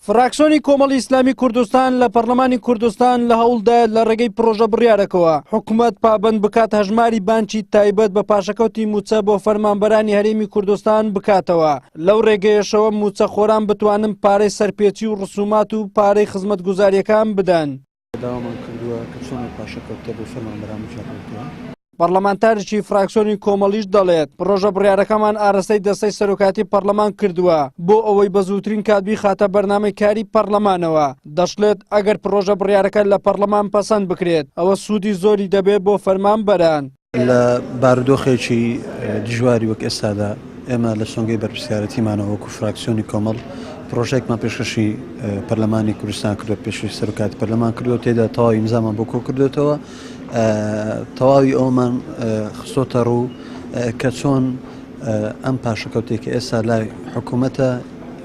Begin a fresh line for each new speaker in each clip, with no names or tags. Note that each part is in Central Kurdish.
فراکسیۆنی کۆمەڵی ئیسلامی کوردستان لە پەرلەمانی کوردستان لە هەوڵدا لە ڕێگەی پرۆژە بڕیارەکەوە حکوومەت پابەند بکات هەژماری بانکی تایبەت بە پاشەکەوتی موچە بۆ فەرمانبەرانی هەرێمی کوردستان بکاتەوە. لەو ڕێگەیەشەوە موچە خۆران بتوانن پارەی سەرپێچی و ڕسومات و پارەی خزمەتگوزاریەکان بدەن.
داوامان کردووە کە چۆن پاشەکەوتە بۆ فەرمانبەران بژێڕێتەوە.
پەرلەمانتاریی فراکسیۆنی کۆمەڵیش دەڵێت پرۆژە بڕیارەکەمان ئاراستەی دەستەی سەرۆکاتی پەرلەمان کردووە بۆ ئەوەی بە زووترین کاتبی خاتە بەرنامەی کاری پەرلەمانەوە. دەشڵێت ئەگەر پرۆژە بڕیارەکە لە پەرلەمان پەسەند بکرێت ئەوە سوودی زۆری دەبێت بۆ فەرمانبەران.
لە بارودۆخێکی دژواری وەک ئێستادا ئێمە لە سۆنگەی بەرپرسیارەتیمانەوە وەکو فراکسیۆنی کۆمەڵ پرۆژێکمان پێشکەشی پەرلەمانی کوردستان کردو پێشی سەرۆکاتی پەرلەمان کردو تێدا تەواوی ئیمزامان بۆ کۆ کردوێتەوە. تەواوی ئەومان خستۆتە ڕوو کە چۆن ئەم پاشەکەوتێکی ئێستا لای حکوومەتە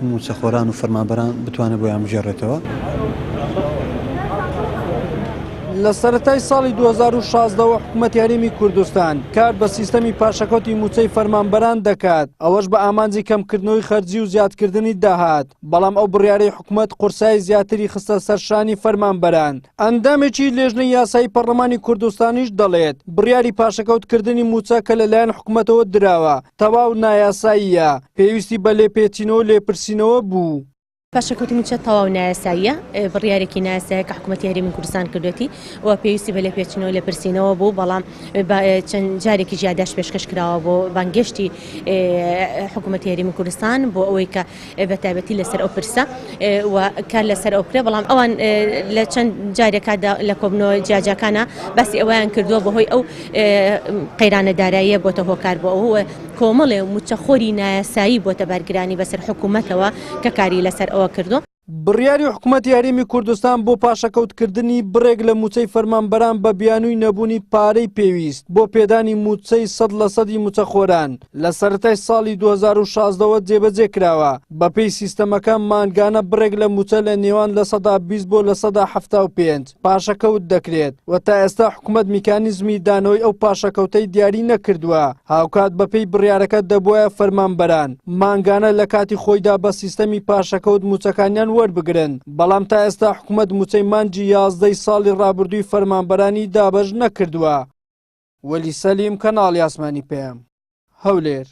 موچەخۆران و فەرمانبەران بتوانێت بۆیان بژێڕێتەوە.
لە سەرەتای ساڵی 2016ەوە حکوومەتی هەرێمی کوردستان کار بە سیستەمی پاشەکەوتی موچەی فەرمانبەران دەکات، ئەوەش بە ئامانجی کەمکردنەوەی خەرجی و زیادکردنی داهات، بەڵام ئەو بڕیارەی حکوومەت قورسای زیاتری خستە سەرشانی فەرمانبەران. ئەندامێکی لێژنەی یاسایی پەرلەمانی کوردستانیش دەڵێت بڕیاری پاشەکەوتکردنی موچە کە لەلایەن حکوومەتەوە دراوە تەواو نایاساییە، پێویستی بە لێپێچینەوە لێپرسینەوە بوو.
پاشەکەوتی موچە تەواو نایاساییە، بڕیارێکی نایاسایە کە حکوومەتی هەرێمی کوردستان کردوێتی و پێویستی بە لێپێچینەوە لێپرسینەوە بوو، بەڵام چەند جارێکی زیادەش پێشکەش کراوە بۆ بانگشتی حکوومەتی هەرێمی کوردستان بۆ ئەوەی کە بەتایبەتی لەسەر ئەو پرسە و کار لەسەر ئەو کرێ، بەڵام ئەوان لە چەند جارێکدا لە کۆبنەوە جیاجەکانە باسی ئەویان کردووە بەهۆی ئەو قەیرانە داراییە بۆتە هۆکار بۆ ئەوە کۆمەڵێ موچەخۆری نایاسایی بۆتە بەرگرانی بەسەر حکوومەتەوە کە کاری لەسەر ئەوە کردو.
بڕیاری حکوومەتی هەرێمی کوردستان بۆ پاشەکەوتکردنی بڕێک لە موچەی فەرمانبەران بە بیانووی نەبوونی پارەی پێویست بۆ پێدانی موچەی 100% موچەخۆران لە سەرەتای ساڵی 2016ەوە جێبەجێ کراوە. بەپێی سیستەمەکە مانگانە بڕێک لە موچە لە نێوان لە 120 بۆ لە 175 پاشەکەوت دەکرێت و تا ئێستا حکوومەت میکانیزمی دانەوەی ئەو پاشەکەوتەی دیاری نەکردووە، هاوکات بەپێی بڕیارەکە دەبووایە فەرمانبەران مانگانە لە کاتی خۆیدا بە سیستەمی پاشەکەوت موچەکانیان وەربگرن، بەڵام تا ئێستا حکوومەت موچەی مانجی 11 ساڵی ڕابردووی فەرمانبەرانی دابەش نەکردووە. وەلی سەلیم، کەناڵی ئاسمانی پێم، هەولێر.